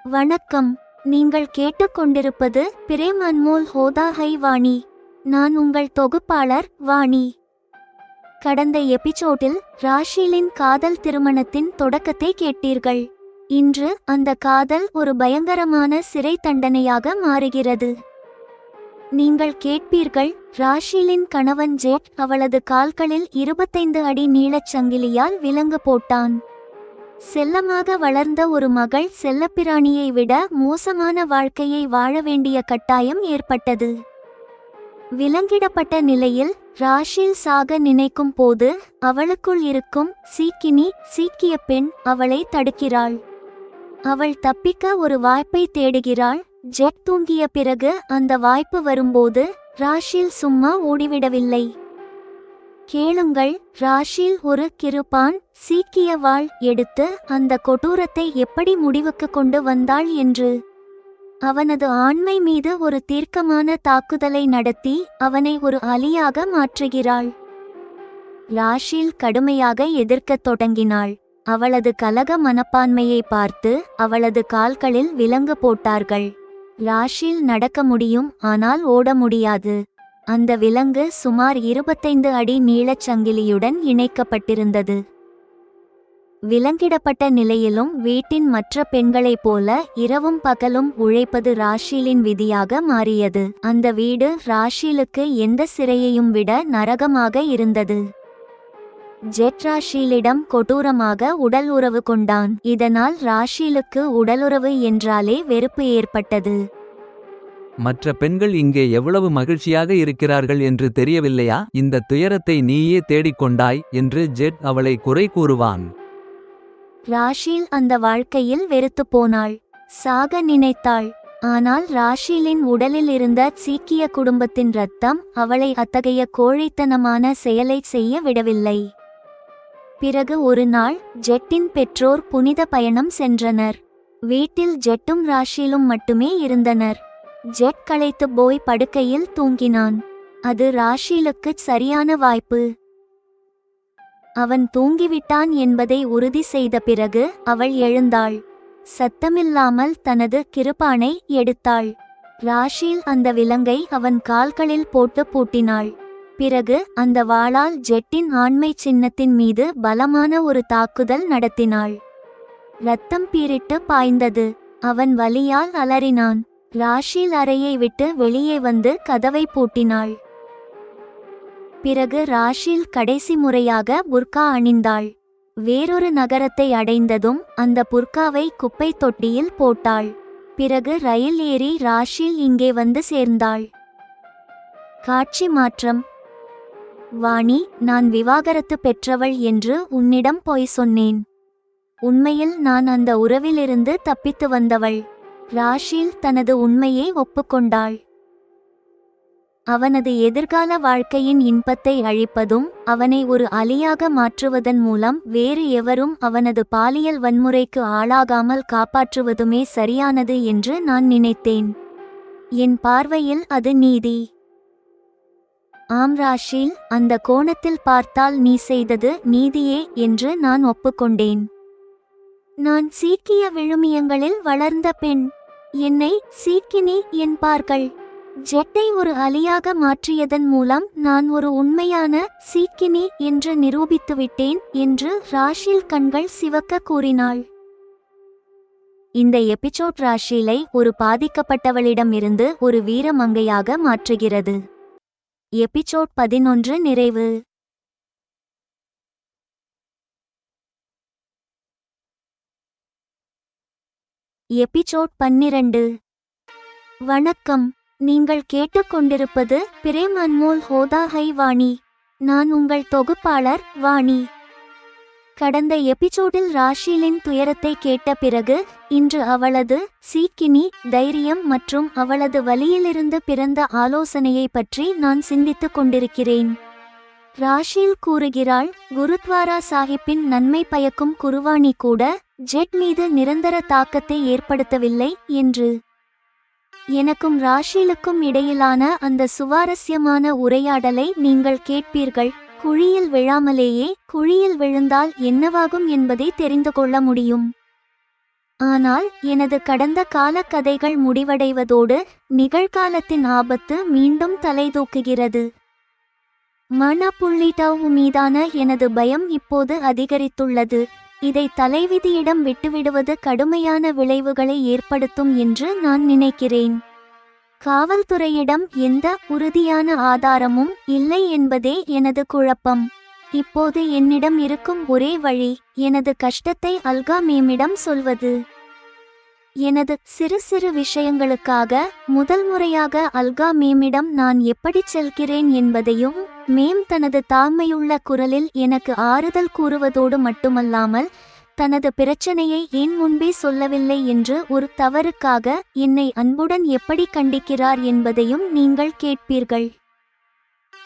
வணக்கம். நீங்கள் கேட்டுக்கொண்டிருப்பது பிரேம் அன்மோல் ஹோதா ஹை வாணி. நான் உங்கள் தொகுப்பாளர் வாணி. கடந்த எபிசோடில் ராஷிலின் காதல் திருமணத்தின் தொடக்கத்தை கேட்டீர்கள். இன்று அந்த காதல் ஒரு பயங்கரமான சிறை தண்டனையாக மாறுகிறது. நீங்கள் கேட்பீர்கள், ராஷிலின் கணவன் ஜெட் அவளது கால்களில் 25 அடி நீளச் சங்கிலியால் விலங்கு போட்டான். செல்லமாக வளர்ந்த ஒரு மகள் செல்லப்பிராணியை விட மோசமான வாழ்க்கையை வாழ வேண்டிய கட்டாயம் ஏற்பட்டது. விலங்கிடப்பட்ட நிலையில் ராஷில் சாக நினைக்கும் போது அவளுக்குள் இருக்கும் சீக்கிய பெண் அவளை தடுக்கிறாள். அவள் தப்பிக்க ஒரு வாய்ப்பை தேடுகிறாள். ஜெட் தூங்கிய பிறகு அந்த வாய்ப்பு வரும்போது ராஷில் சும்மா ஓடிவிடவில்லை. கேளுங்கள், ராஷில் ஒரு கிருபான் சீக்கிய வாள் எடுத்து அந்த கொடூரத்தை எப்படி முடிவுக்கு கொண்டு வந்தாள் என்று. அவனது ஆண்மை மீது ஒரு தீர்க்கமான தாக்குதலை நடத்தி அவனை ஒரு அலியாக மாற்றுகிறாள். ராஷில் கடுமையாக எதிர்க்கத் தொடங்கினாள். அவளது கலக மனப்பான்மையை பார்த்து அவளது கால்களில் விலங்கு போட்டார்கள். ராஷில் நடக்க முடியும், ஆனால் ஓட முடியாது. அந்த விலங்கு சுமார் 25 அடி நீளச் சங்கிலியுடன் இணைக்கப்பட்டிருந்தது. விலங்கிடப்பட்ட நிலையிலும் வீட்டின் மற்ற பெண்களைப் போல இரவும் பகலும் உழைப்பது ராஷிலின் விதியாக மாறியது. அந்த வீடு ராஷிலுக்கு எந்த சிறையையும் விட நரகமாக இருந்தது. ஜெட் ராஷிலிடம் கொடூரமாக உடல் உறவு கொண்டான். இதனால் ராஷிலுக்கு உடலுறவு என்றாலே வெறுப்பு ஏற்பட்டது. மற்ற பெண்கள் இங்கே எவ்வளவு மகிழ்ச்சியாக இருக்கிறார்கள் என்று தெரியவில்லையா? இந்த துயரத்தை நீயே தேடிக்கொண்டாய் என்று ஜெட் அவளை குறை கூறுவான். ராஷில் அந்த வாழ்க்கையில் வெறுத்து போனாள். சாக நினைத்தாள். ஆனால் ராஷிலின் உடலில் இருந்த சீக்கிய குடும்பத்தின் இரத்தம் அவளை அத்தகைய கோழைத்தனமான செயலை செய்ய விடவில்லை. பிறகு ஒரு நாள் ஜெட்டின் பெற்றோர் புனித பயணம் சென்றனர். வீட்டில் ஜெட்டும் ராஷிலும் மட்டுமே இருந்தனர். ஜெட் களைத்து போய் படுக்கையில் தூங்கினான். அது ராஷிலுக்குச் சரியான வாய்ப்பு. அவன் தூங்கிவிட்டான் என்பதை உறுதி செய்த பிறகு அவள் எழுந்தாள். சத்தமில்லாமல் தனது கிருபானை எடுத்தாள். ராஷில் அந்த விலங்கை அவன் கால்களில் போட்டு பூட்டினாள். பிறகு அந்த வாளால் ஜெட்டின் ஆண்மை சின்னத்தின் மீது பலமான ஒரு தாக்குதல் நடத்தினாள். இரத்தம் பீரிட்டு பாய்ந்தது. அவன் வலியால் அலறினான். ராஷில் அறையை விட்டு வெளியே வந்து கதவை பூட்டினாள். பிறகு ராஷில் கடைசி முறையாக புர்கா அணிந்தாள். வேறொரு நகரத்தை அடைந்ததும் அந்த புர்காவை குப்பை தொட்டியில் போட்டாள். பிறகு ரயில் ஏறி ராஷில் இங்கே வந்து சேர்ந்தாள். காட்சி மாற்றம். வாணி, நான் விவாகரத்து பெற்றவள் என்று உன்னிடம் பொய் சொன்னேன். உண்மையில் நான் அந்த உறவிலிருந்து தப்பித்து வந்தவள். ராஷில் தனது உண்மையை ஒப்புக்கொண்டாள். அவனது எதிர்கால வாழ்க்கையின் இன்பத்தை அழிப்பதும் அவனை ஒரு அலியாக மாற்றுவதன் மூலம் வேறு எவரும் அவனது பாலியல் வன்முறைக்கு ஆளாகாமல் காப்பாற்றுவதுமே சரியானது என்று நான் நினைத்தேன். என் பார்வையில் அது நீதி. ஆம் ராஷில், அந்த கோணத்தில் பார்த்தால் நீ செய்தது நீதியே என்று நான் ஒப்புக்கொண்டேன். நான் சீக்கிய விழுமியங்களில் வளர்ந்த பெண். என்னை சீக்கினி என்பார்கள். ஜெட்டை ஒரு அலியாக மாற்றியதன் மூலம் நான் ஒரு உண்மையான சீக்கினி என்று நிரூபித்துவிட்டேன் என்று ராஷில் கண்கள் சிவக்க கூறினாள். இந்த எபிசோட் ராஷிலை ஒரு பாதிக்கப்பட்டவளிடமிருந்து ஒரு வீரமங்கையாக மாற்றுகிறது. எபிசோட் 11 நிறைவு. எபிசோட் 12. வணக்கம். நீங்கள் கேட்டுக்கொண்டிருப்பது பிரேம் அன்மோல் ஹோதா ஹை வாணி. நான் உங்கள் தொகுப்பாளர் வாணி. கடந்த எபிசோடில் ராஷிலின் துயரத்தை கேட்ட பிறகு இன்று அவளது சீக்கினி தைரியம் மற்றும் அவளது வலியிலிருந்து பிறந்த ஆலோசனையை பற்றி நான் சிந்தித்துக் கொண்டிருக்கிறேன். ராஷில் கூறுகிறாள், குருத்வாரா சாஹிப்பின் நன்மை பயக்கும் குருவாணி கூட ஜெட் மீது நிரந்தர தாக்கத்தை ஏற்படுத்தவில்லை என்று. எனக்கும் ராஷிலுக்கும் இடையிலான அந்த சுவாரஸ்யமான உரையாடலை நீங்கள் கேட்பீர்கள். குழியில் விழாமலேயே குழியில் விழுந்தால் என்னவாகும் என்பதை தெரிந்து கொள்ள முடியும். ஆனால் எனது கடந்த கால கதைகள் முடிவடைவதோடு நிகழ்காலத்தின் ஆபத்து மீண்டும் தலைதூக்குகிறது. மணப்புள்ளிட்டவு மீதான எனது பயம் இப்போது அதிகரித்துள்ளது. இதை தலைவிதியிடம் விட்டுவிடுவது கடுமையான விளைவுகளை ஏற்படுத்தும் என்று நான் நினைக்கிறேன். காவல்துறையிடம் எந்த உறுதியான ஆதாரமும் இல்லை என்பதே எனது குழப்பம். இப்போது என்னிடம் இருக்கும் ஒரே வழி எனது கஷ்டத்தை அல்கா மேமிடம் சொல்வது. எனது சிறு சிறு விஷயங்களுக்காக முதல் முறையாக அல்கா மேமிடம் நான் எப்படிச் செல்கிறேன் என்பதையும் மேம் தனது தாழ்மையுள்ள குரலில் எனக்கு ஆறுதல் கூறுவதோடு மட்டுமல்லாமல் தனது பிரச்சனையை ஏன் முன்பே சொல்லவில்லை என்று ஒரு தவறுக்காக என்னை அன்புடன் எப்படி கண்டிக்கிறார் என்பதையும் நீங்கள் கேட்பீர்கள்.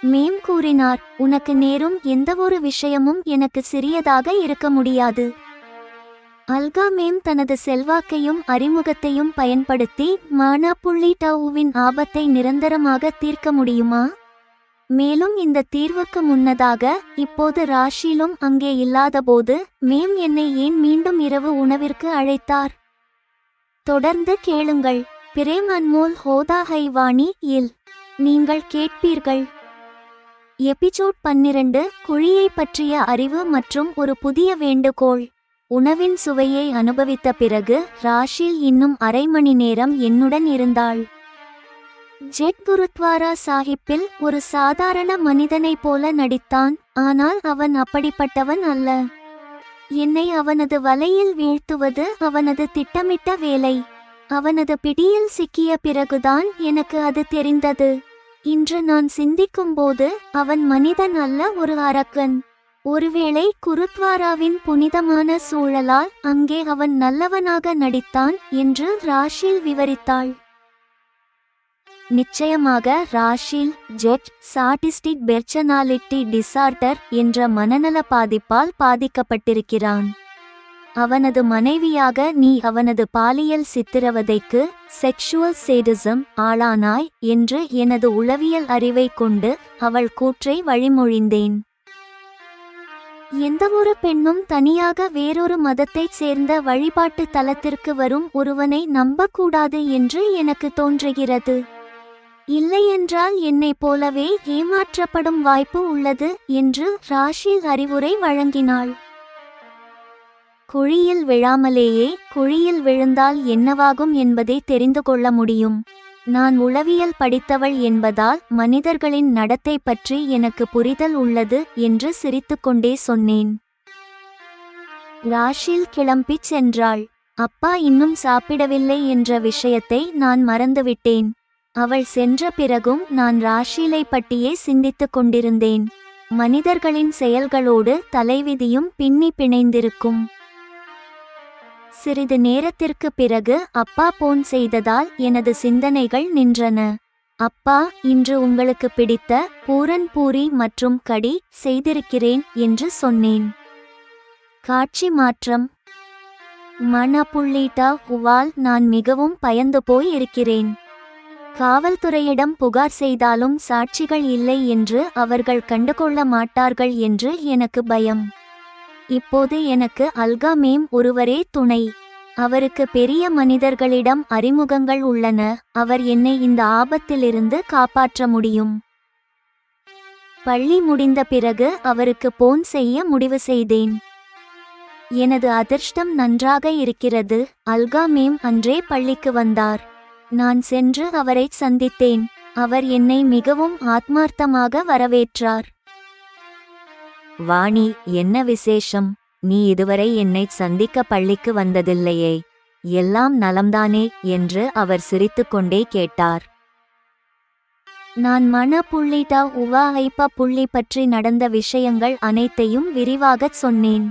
மேம் கூறினார், உனக்கு நேரும் எந்தவொரு விஷயமும் எனக்கு சிறியதாக இருக்க முடியாது. அல்கா மேம் தனது செல்வாக்கையும் அறிமுகத்தையும் பயன்படுத்தி மணப்புள்ளிட்டவுவின் ஆபத்தை நிரந்தரமாக தீர்க்க முடியுமா? மேலும் இந்த தீர்வுக்கு முன்னதாக இப்போது ராஷிலும் அங்கே இல்லாதபோது மேம் என்னை ஏன் மீண்டும் இரவு உணவிற்கு அழைத்தார்? தொடர்ந்து கேளுங்கள். பிரேம் அன்மோல் ஹோதா ஹை வாணி இல் நீங்கள் கேட்பீர்கள். எபிசோட் 12 குழியை பற்றிய அறிவு மற்றும் ஒரு புதிய வேண்டுகோள். உணவின் சுவையை அனுபவித்த பிறகு ராஷில் இன்னும் அரை மணி நேரம் என்னுடன் இருந்தாள். ஜெட் குருத்வாரா சாஹிப்பில் ஒரு சாதாரண மனிதனைப் போல நடித்தான். ஆனால் அவன் அப்படிப்பட்டவன் அல்ல. என்னை அவனது வலையில் வீழ்த்துவது அவனது திட்டமிட்ட வேலை. அவனது பிடியில் சிக்கிய பிறகுதான் எனக்கு அது தெரிந்தது. இன்று நான் சிந்திக்கும்போது அவன் மனிதன் அல்ல, ஒரு அரக்கன். ஒருவேளை குருத்வாராவின் புனிதமான சூழலால் அங்கே அவன் நல்லவனாக நடித்தான் என்று ராஷில் விவரித்தாள். நிச்சயமாக ராஷில் ஜெட் சாட்டிஸ்டிக் பெர்சனாலிட்டி டிசார்டர் என்ற மனநல பாதிப்பால் பாதிக்கப்பட்டிருக்கிறான். அவனது மனைவியாக நீ அவனது பாலியல் சித்திரவதைக்கு செக்ஷுவல் சேடிசம் ஆளானாய் என்று எனது உளவியல் அறிவை கொண்டு அவள் கூற்றை வழிமொழிந்தேன். எந்தவொரு பெண்ணும் தனியாக வேறொரு மதத்தைச் சேர்ந்த வழிபாட்டு தலத்திற்கு வரும் ஒருவனை நம்பக்கூடாது என்று எனக்கு தோன்றுகிறது. இல்லையென்றால் என்னைப் போலவே ஏமாற்றப்படும் வாய்ப்பு உள்ளது என்று ராஷில் அறிவுரை வழங்கினாள். குழியில் விழாமலேயே குழியில் விழுந்தால் என்னவாகும் என்பதை தெரிந்து கொள்ள முடியும். நான் உளவியல் படித்தவள் என்பதால் மனிதர்களின் நடத்தை பற்றி எனக்கு புரிதல் உள்ளது என்று சிரித்துக்கொண்டே சொன்னேன். ராஷில் கிளம்பிச் சென்றாள். அப்பா இன்னும் சாப்பிடவில்லை என்ற விஷயத்தை நான் மறந்துவிட்டேன். அவள் சென்ற பிறகும் நான் ராஷிலை பற்றியே சிந்தித்துக் கொண்டிருந்தேன். மனிதர்களின் செயல்களோடு தலைவிதியும் பின்னி பிணைந்திருக்கும். சிறிது நேரத்திற்கு பிறகு அப்பா போன் செய்ததால் எனது சிந்தனைகள் நின்றன. அப்பா, இன்று உங்களுக்கு பிடித்த பூரன் பூரி மற்றும் கடி செய்திருக்கிறேன் என்று சொன்னேன். காட்சி மாற்றம். மணப்புள்ளிட்டவுவால் நான் மிகவும் பயந்து போய் இருக்கிறேன். காவல்துறையிடம் புகார் செய்தாலும் சாட்சிகள் இல்லை என்று அவர்கள் கண்டுகொள்ள மாட்டார்கள் என்று எனக்கு பயம். இப்போது எனக்கு அல்கா மேம் ஒருவரே துணை. அவருக்கு பெரிய மனிதர்களிடம் அறிமுகங்கள் உள்ளன. அவர் என்னை இந்த ஆபத்திலிருந்து காப்பாற்ற முடியும். பள்ளி முடிந்த பிறகு அவருக்கு போன் செய்ய முடிவு செய்தேன். எனது அதிர்ஷ்டம் நன்றாக இருக்கிறது. அல்கா மேம் அன்றே பள்ளிக்கு வந்தார். நான் சென்று அவரை சந்தித்தேன். அவர் என்னை மிகவும் ஆத்மார்த்தமாக வரவேற்றார். வாணி, என்ன விசேஷம்? நீ இதுவரை என்னை சந்திக்க பள்ளிக்கு வந்ததில்லையே. எல்லாம் நலம்தானே என்று அவர் சிரித்துக்கொண்டே கேட்டார். நான் மணப்புள்ளிட்டவுவா ஐப்பா புள்ளி பற்றி நடந்த விஷயங்கள் அனைத்தையும் விரிவாகச் சொன்னேன்.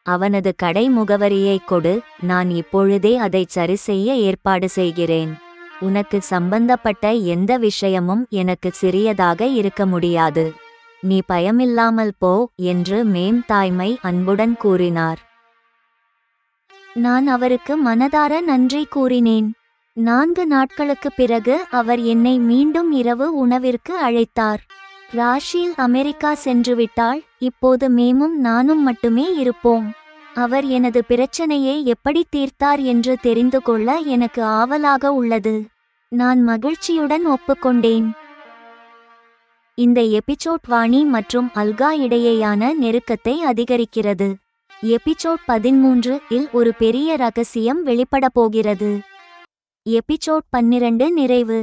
அவனது கடை முகவரியை கொடு, நான் இப்பொழுதே அதை சரி செய்ய ஏற்பாடு செய்கிறேன். உனக்கு சம்பந்தப்பட்ட எந்த விஷயமும் எனக்கு சிறியதாக இருக்க முடியாது. நீ பயமில்லாமல் போ என்று மேம் தாய்மை அன்புடன் கூறினார். நான் அவருக்கு மனதார நன்றி கூறினேன். 4 நாட்களுக்குப் பிறகு அவர் என்னை மீண்டும் இரவு உணவிற்கு அழைத்தார். ராஷில் அமெரிக்கா சென்றுவிட்டாள். இப்போது மேமும் நானும் மட்டுமே இருப்போம். அவர் எனது பிரச்சனையை எப்படி தீர்த்தார் என்று தெரிந்து கொள்ள எனக்கு ஆவலாக உள்ளது. நான் மகிழ்ச்சியுடன் ஒப்புக்கொண்டேன். இந்த எபிசோட் வாணி மற்றும் அல்கா இடையேயான நெருக்கத்தை அதிகரிக்கிறது. எபிசோட் 13 இல் ஒரு பெரிய ரகசியம் வெளிப்படப் போகிறது. எபிசோட் 12 நிறைவு.